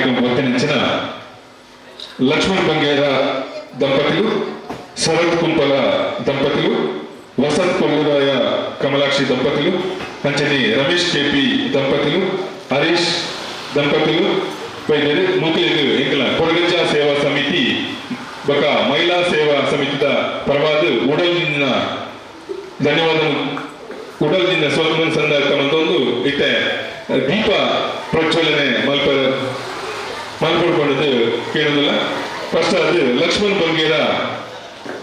కార్యక్రమం వర్తించిన లక్ష్మణ్ బంగేర దంపతులు, శరత్ కుంపల దంపతులు, వసంత్ కొల్లురాయ కమలాక్షి దంపతులు, పంచని రమేష్ కేపి ದಂಪತಿಗಳು, ಹರೀಶ್ ದಂಪತಿಗಳು ವೈದ್ಯರು ಮುಖ್ಯರು ಎಂಕಲ ಕೊರಗಜ್ಜ ಸೇವಾ ಸಮಿತಿ ಬಕ ಮಹಿಳಾ ಸೇವಾ ಸಮಿತಿದ ಪರವಾದ ಉಡಲ್ನಿಂದ ಧನ್ಯವಾದ ಉಡಲ್ನಿಂದ ಸ್ವತಂತ್ರ ಸಂದರ್ಭ ಮತ್ತೊಂದು ಇತ್ತೆ ದೀಪ ಪ್ರಜ್ವಲನೆ ಮಲ್ಪಡ್ಕೊಂಡದ್ದು ಕೇಳೋದಿಲ್ಲ. ಫಸ್ಟ್ ಅದು ಲಕ್ಷ್ಮಣ್ ಬಂಗೇರ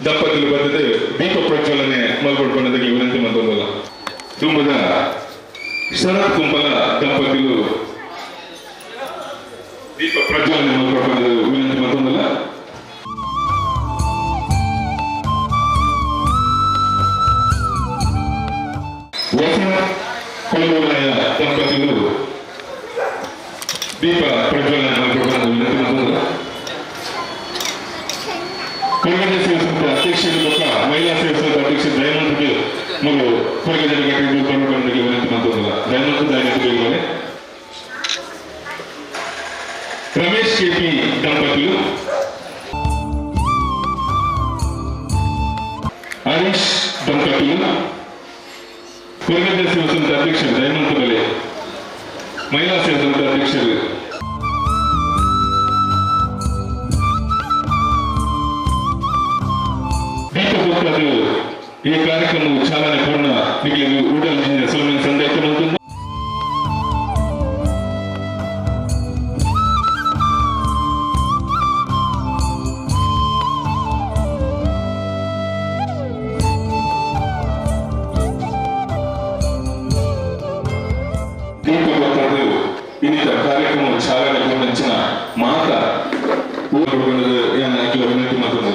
ದಂಪತಿಗಳು ಬಂದದ್ದು ದೀಪ ಪ್ರಜ್ವಲನೆ ಮಲ್ಪಡ್ಕೊಂಡದಕ್ಕೆ ವಿನಂತಿ ಮತ್ತೊಂದಲ್ಲ. ತುಂಬದ ಶರತ್ ಕುಂಪಲ ದಂಪತಿಗಳು ದೀಪ ಪ್ರಜ್ವಲನೆ ಮಲ್ಪಡ್ಕೊಂಡದ್ದು ವಿನಂತಿ ಮತ್ತೊಂದಲ್ಲ. ವಸಂತ್ ಕೊಲ್ಲೂರಾಯ ದಂಪತಿಗಳು ದೀಪ ಪ್ರಜ್ವಲನೆ ಮಲ್ಪಡ್ಕೊಂಡದ್ದು ವಿನಂತಿ ಮತ್ತೊಂದಲ್ಲ. ಕೊರಗಜ್ಜ ಸೇರಿಸಿದ ಅಧ್ಯಕ್ಷರು ಮಹಿಳಾ ಸೇರಿಸಿದ ಅಧ್ಯಕ್ಷ ದಯಾನಂದಗೆ ಮಗು ಕೊರಗಜ್ಜ ಘಟಕಗಳು ಕೊಂಡುಕೊಂಡಕ್ಕೆ ವಿನಂತಿ ಮತ್ತೊಂದಲ್ಲ. ದಯಾನಂದ ರಮೇಶ್ ಕೆಪಿ ದಂಪತಿಗಳು, ಹರೀಶ್ ದಂಪತಿಗಳು, ಕೊರಗಜ್ಜ ಸೇರಿಸಿದ ಅಧ್ಯಕ್ಷರು ದಯಾನಂದ ಬೆಲೆ, ಮಹಿಳಾ ಸೇರಿಸಿದ ಅಧ್ಯಕ್ಷರು ಈ ಕಾರ್ಯಕ್ರಮವು ಚಾಲನೆ ಪೂರ್ಣ ನಿಗಲಿಗೆ ಉಡಲ್ಜಿನ ಸುಲಭ ಸಂದೇಶ ಬಂತು. ಇನ್ನಿತ ಕಾರ್ಯಕ್ರಮವು ಚಾಲನೆ ಪೂರ್ಣಿಂచిన ಮಾತ ವಿನಂತಿ ಮತ್ತೊಂದು.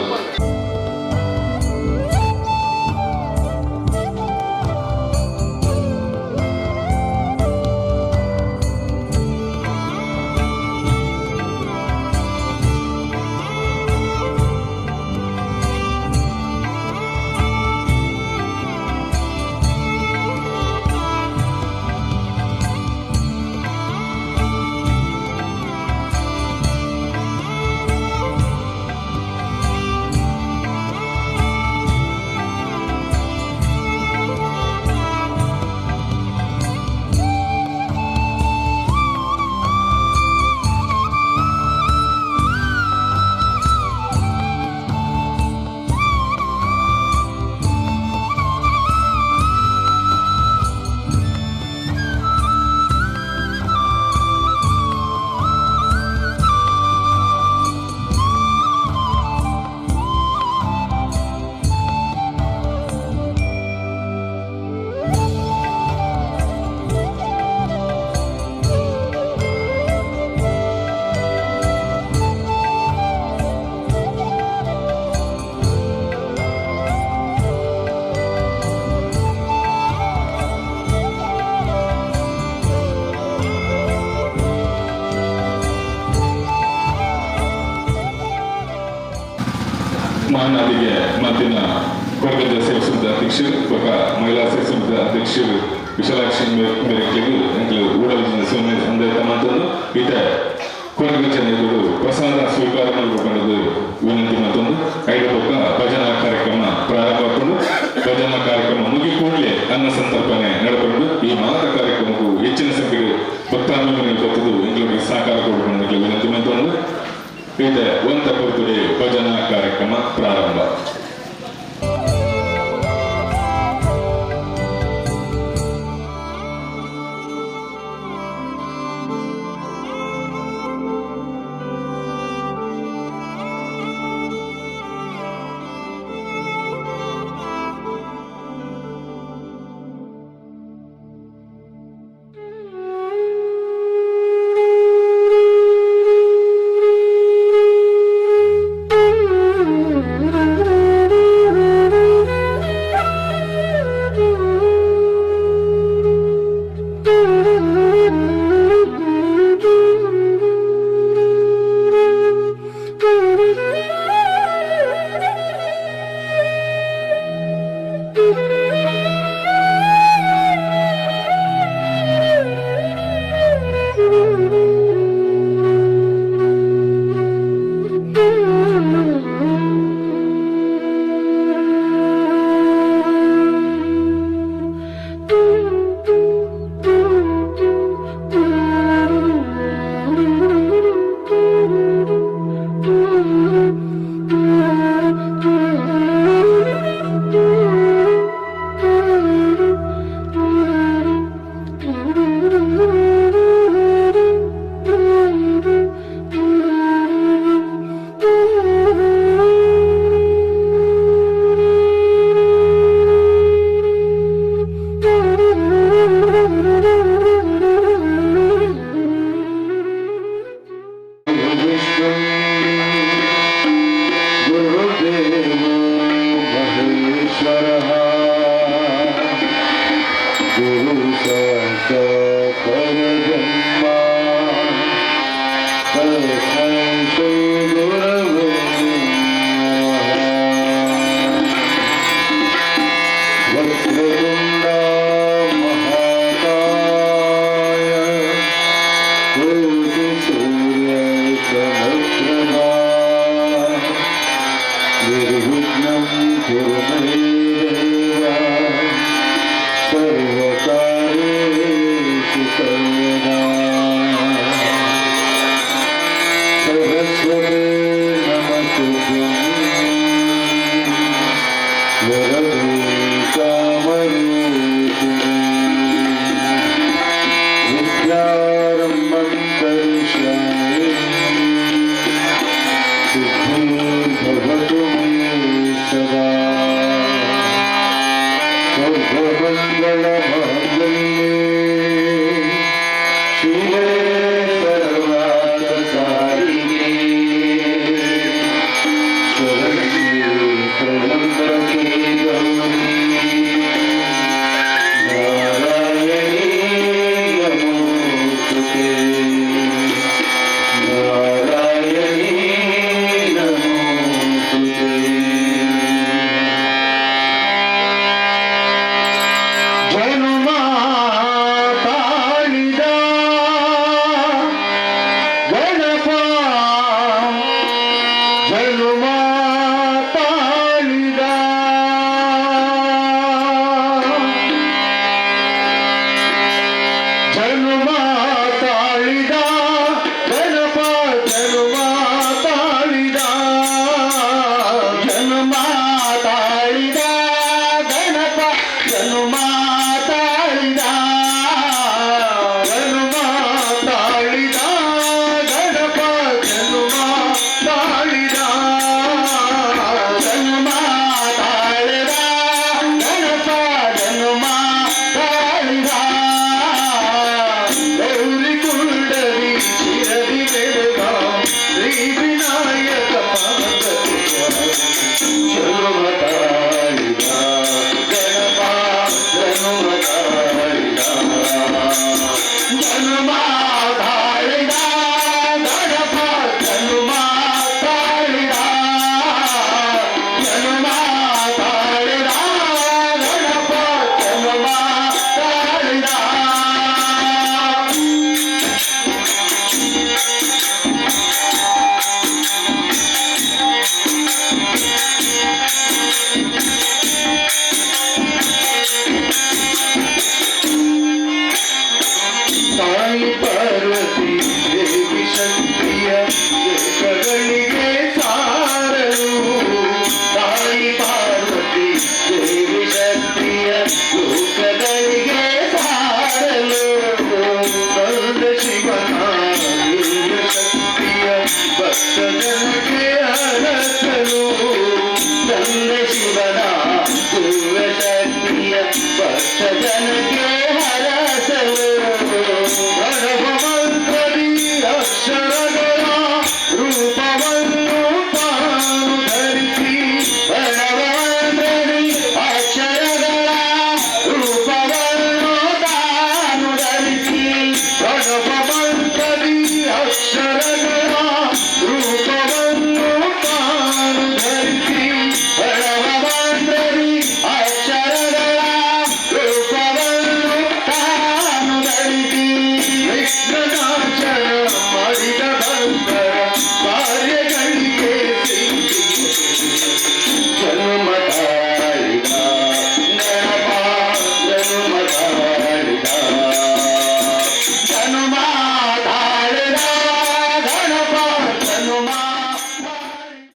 ಮಹಾನದಿಗೆ ಮತ್ತಿನ ಕೊರಗಜ್ಜ ಸೇರಿಸಿದ ಅಧ್ಯಕ್ಷರು ಒಬ್ಬ ಮಹಿಳಾ ಸೇರಿಸಿದ ಅಧ್ಯಕ್ಷರು ವಿಶಾಲಾಕ್ಷಿ ಮೇರೆಕೆಗೂ ಎಂಕಲು ಊಡಲ್ಜಿನ ಸೋಮೆ ಸಂದೇಶ ಮತ್ತೊಂದು ಇತ ಕೊರಗಜ್ಜ ನೇತೃಗಳು ಪ್ರಸಾದ ಸ್ವೀಕಾರ ಮಾಡಿಕೊಂಡದ್ದು ವಿನಂತಿ ಮತ್ತೊಂದು. ಐದು ಪಕ್ಕ ಭಜನಾ ಕಾರ್ಯಕ್ರಮ ಪ್ರಾರಂಭಗೊಂಡು ಭಜನಾ ಕಾರ್ಯಕ್ರಮ ಮುಗಿ ಕೂಡಲೇ ಅನ್ನ ಸಂತರ್ಪಣೆ ನಡೆಕೊಂಡು ಈ ಮಾತ ಕಾರ್ಯಕ್ರಮಕ್ಕೂ ಹೆಚ್ಚಿನ ಸಂಖ್ಯೆಗೆ ಭಕ್ತಾನುಗಮನ ಬರ್ತದ್ದು ಎಂಗಳಿಗೆ ಸಹಕಾರ ಕೊಡುವುದಕ್ಕೆ ವಿನಂತಿ ಮತ್ತೊಂದು. ಇದೆ ಒಂದ ಪುರ್ತುಡೆ ಭಜನಾ ಕಾರ್ಯಕ್ರಮ ಪ್ರಾರಂಭ. ಶಿವನ ದಿವ್ಯ ಶಕ್ತಿಯ ಭಕ್ತ